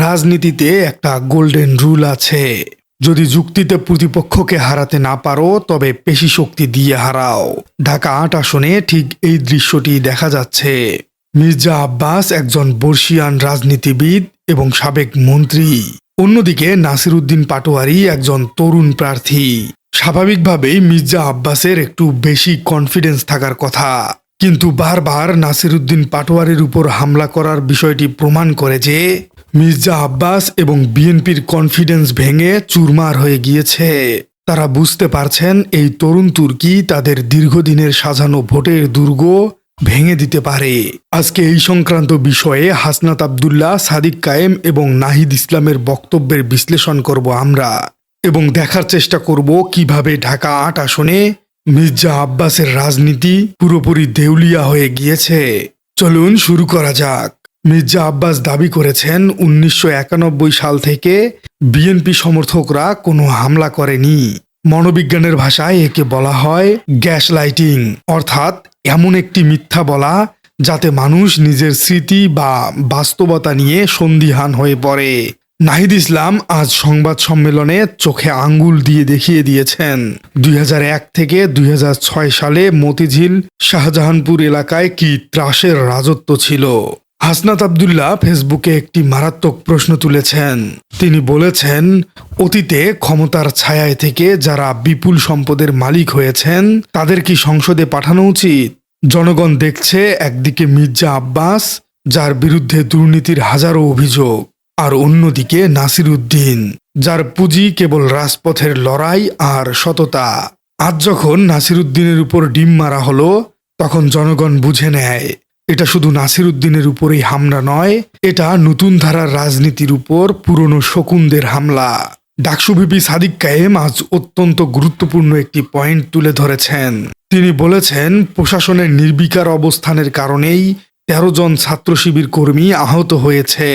রাজনীতিতে একটা golden rule আছে। যদি যুক্তিতে প্রতিপক্ষকে হারাতে না পারো তবে পেশি শক্তি দিয়ে হারাও। ঢাকা ৮ আসনে ঠিক এই দৃশ্যটি দেখা যাচ্ছে। মির্জা আব্বাস একজন বর্ষিয়ান রাজনীতিবিদ এবং সাবেক মন্ত্রী। অন্যদিকে নাসির উদ্দিন পাটোয়ারি একজন তরুণ প্রার্থী। স্বাভাবিকভাবেই মির্জা আব্বাসের একটু বেশি কনফিডেন্স থাকার কথা, কিন্তু বারবার নাসির উদ্দিন পাটোয়ারির উপর হামলা করার বিষয়টি প্রমাণ করে যে মির্জা আব্বাস এবং বিএনপির কনফিডেন্স ভেঙে চুরমার হয়ে গিয়েছে। তারা বুঝতে পারছেন এই তরুণ তুর্কি তাদের দীর্ঘদিনের সাজানো ভোটের দুর্গ ভেঙে দিতে পারে। আজকে এই সংক্রান্ত বিষয়ে হাসনাত আবদুল্লাহ, সাদিক কায়েম এবং নাহিদ ইসলামের বক্তব্যের বিশ্লেষণ করব আমরা, এবং দেখার চেষ্টা করব কিভাবে ঢাকা ৮ আসনে মির্জা আব্বাসের রাজনীতি পুরোপুরি দেউলিয়া হয়ে গিয়েছে। চলুন শুরু করা যাক। মির্জা আব্বাস দাবি করেছেন ১৯৯১ সাল থেকে বিএনপি সমর্থকরা কোনো হামলা করেনি। মনোবিজ্ঞানের ভাষায় একে বলা হয় গ্যাস লাইটিং, অর্থাৎ এমন একটি মিথ্যা বলা যাতে মানুষ নিজের স্মৃতি বা বাস্তবতা নিয়ে সন্দিহান হয়ে পড়ে। নাহিদ ইসলাম আজ সংবাদ সম্মেলনে চোখে আঙ্গুল দিয়ে দেখিয়ে দিয়েছেন ২০০১ থেকে ২০০৬ সালে মতিঝিল শাহজাহানপুর এলাকায় কি ত্রাসের রাজত্ব ছিল। হাসনাত আবদুল্লাহ ফেসবুকে একটি মারাত্মক প্রশ্ন তুলেছেন। তিনি বলেছেন, অতীতে ক্ষমতার ছায়ায় থেকে যারা বিপুল সম্পদের মালিক হয়েছেন তাদের কি সংসদে পাঠানো উচিত? জনগণ দেখছে একদিকে মির্জা আব্বাস, যার বিরুদ্ধে দুর্নীতির হাজারো অভিযোগ, আর অন্যদিকে নাসির উদ্দিন, যার পুঁজি কেবল রাজপথের লড়াই আর সততা। আজ যখন নাসির উদ্দিনের উপর ডিম মারা হলো, তখন জনগণ বুঝে নেয় এটা শুধু নাসির উদ্দিনের উপরেই হামলা নয়, এটা নতুন ধারার রাজনীতির উপর পুরনো শকুনদের হামলা। ডাকসু ভিপি সাদিক কায়েম আজ অত্যন্ত গুরুত্বপূর্ণ একটি পয়েন্ট তুলে ধরেছেন। তিনি বলেছেন, প্রশাসনের নির্বিকার অবস্থানের কারণেই ১৩ জন ছাত্র শিবির কর্মী আহত হয়েছে।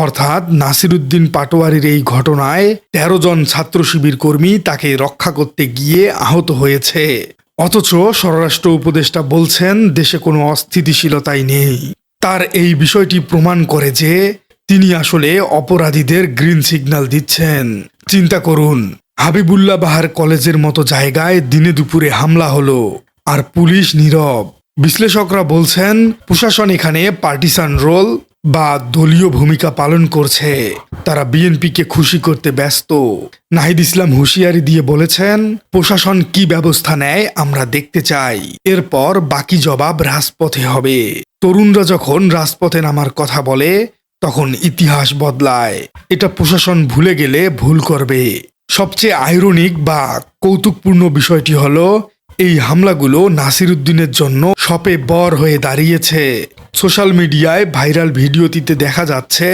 অর্থাৎ নাসির উদ্দিন পাটোয়ারির এই ঘটনায় ১৩ জন ছাত্র শিবির কর্মী তাকে রক্ষা করতে গিয়ে আহত হয়েছে। অথচ স্বরাষ্ট্র উপদেষ্টা বলছেন দেশে কোনো অস্থিতিশীলতাই নেই। তার এই বিষয়টি প্রমাণ করে যে তিনি আসলে অপরাধীদের গ্রিন সিগন্যাল দিচ্ছেন। চিন্তা করুন, হাবিবুল্লাহ বাহার কলেজের মতো জায়গায় দিনে দুপুরে হামলা হলো আর পুলিশ নীরব। বিশ্লেষকরা বলছেন প্রশাসন এখানে পার্টিসান রোল বা দলীয় ভূমিকা পালন করছে। তারা বিএনপিকে খুশি করতে ব্যস্ত। নাহিদ ইসলাম হুঁশিয়ারি দিয়ে বলেছেন, প্রশাসন কি ব্যবস্থা নেয় আমরা দেখতে চাই, এরপর বাকি জবাব রাজপথে হবে। তরুণরা যখন রাজপথে নামার কথা বলে তখন ইতিহাস বদলায়। এটা প্রশাসন ভুলে গেলে ভুল করবে। সবচেয়ে আইরনিক বা কৌতুকপূর্ণ বিষয়টি হলো এই হামলাগুলো নাসির উদ্দিনের জন্য শপে বর হয়ে দাঁড়িয়েছে। সোশ্যাল মিডিয়ায় ভাইরাল ভিডিওটিতে দেখা যাচ্ছে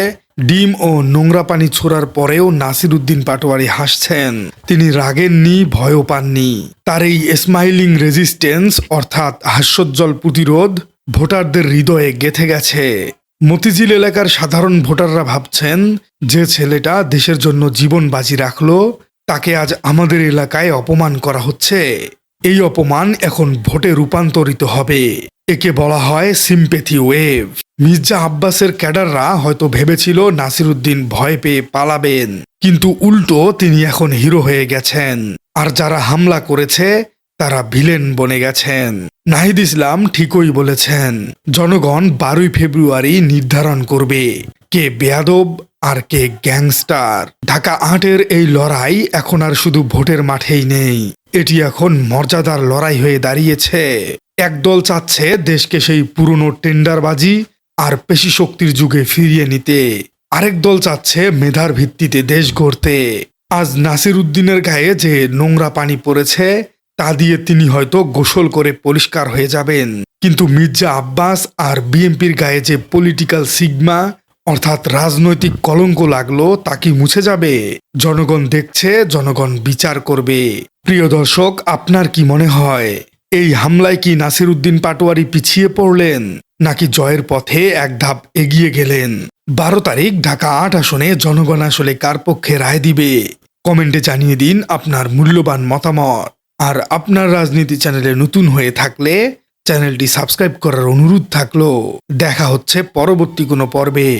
ডিম ও নোংরা পানি ছোড়ার পরেও নাসির উদ্দিন পাটোয়ারি হাসছেন। তিনি রাগেননি, ভয়ও পাননি। তার এই স্মাইলিং রেজিস্ট্যান্স অর্থাৎ হাস্যোজ্জ্বল প্রতিরোধ ভোটারদের হৃদয়ে গেঁথে গেছে। মতিঝিল এলাকার সাধারণ ভোটাররা ভাবছেন, যে ছেলেটা দেশের জন্য জীবন বাজি রাখলো তাকে আজ আমাদের এলাকায় অপমান করা হচ্ছে। এই অপমান এখন ভোটে রূপান্তরিত হবে। একে বলা হয় সিম্প্যাথি ওয়েভ। মির্জা আব্বাসের ক্যাডাররা হয়তো ভেবেছিল নাসির উদ্দিন ভয় পেয়ে পালাবেন, কিন্তু উল্টো তিনি এখন হিরো হয়ে গেছেন। আর যারা হামলা করেছে তারা ভিলেন বনে গেছেন। নাহিদ ইসলাম ঠিকই বলেছেন, জনগণ ১২ই ফেব্রুয়ারি নির্ধারণ করবে কে বেয়াদব আর কে গ্যাংস্টার। ঢাকা ৮-এর এই লড়াই এখন আর শুধু ভোটের মাঠেই নেই, এটি এখন মর্যাদার লড়াই হয়ে দাঁড়িয়েছে। একদল চাচ্ছে দেশকে সেই পুরনো টেন্ডারবাজি আর পেশি শক্তির যুগে ফিরিয়ে নিতে, আরেক দল চাচ্ছে মেধার ভিত্তিতে দেশ গড়তে। আজ নাসির উদ্দিনের গায়ে যে নোংরা পানি পড়েছে তা দিয়ে তিনি হয়তো গোসল করে পরিষ্কার হয়ে যাবেন, কিন্তু মির্জা আব্বাস আর বিএনপির গায়ে যে পলিটিক্যাল সিগমা অর্থাৎ রাজনৈতিক কলঙ্ক লাগলো তা কি মুছে যাবে? জনগণ দেখছে, জনগণ বিচার করবে। প্রিয় দর্শক, আপনার কি মনে হয় এই হামলায় কি নাসির উদ্দিন পাটোয়ারি পিছিয়ে পড়লেন নাকি জয়ের পথে এক ধাপ এগিয়ে গেলেন? ১২ তারিখ ঢাকা ৮ আসনে জনগণ আসলে কার পক্ষে রায় দিবে? কমেন্টে জানিয়ে দিন আপনার মূল্যবান মতামত। আর আপনার রাজনীতি চ্যানেলে নতুন হয়ে থাকলে চ্যানেলটি সাবস্ক্রাইব করার অনুরোধ থাকলো। দেখা হচ্ছে পরবর্তী কোনো পর্বে।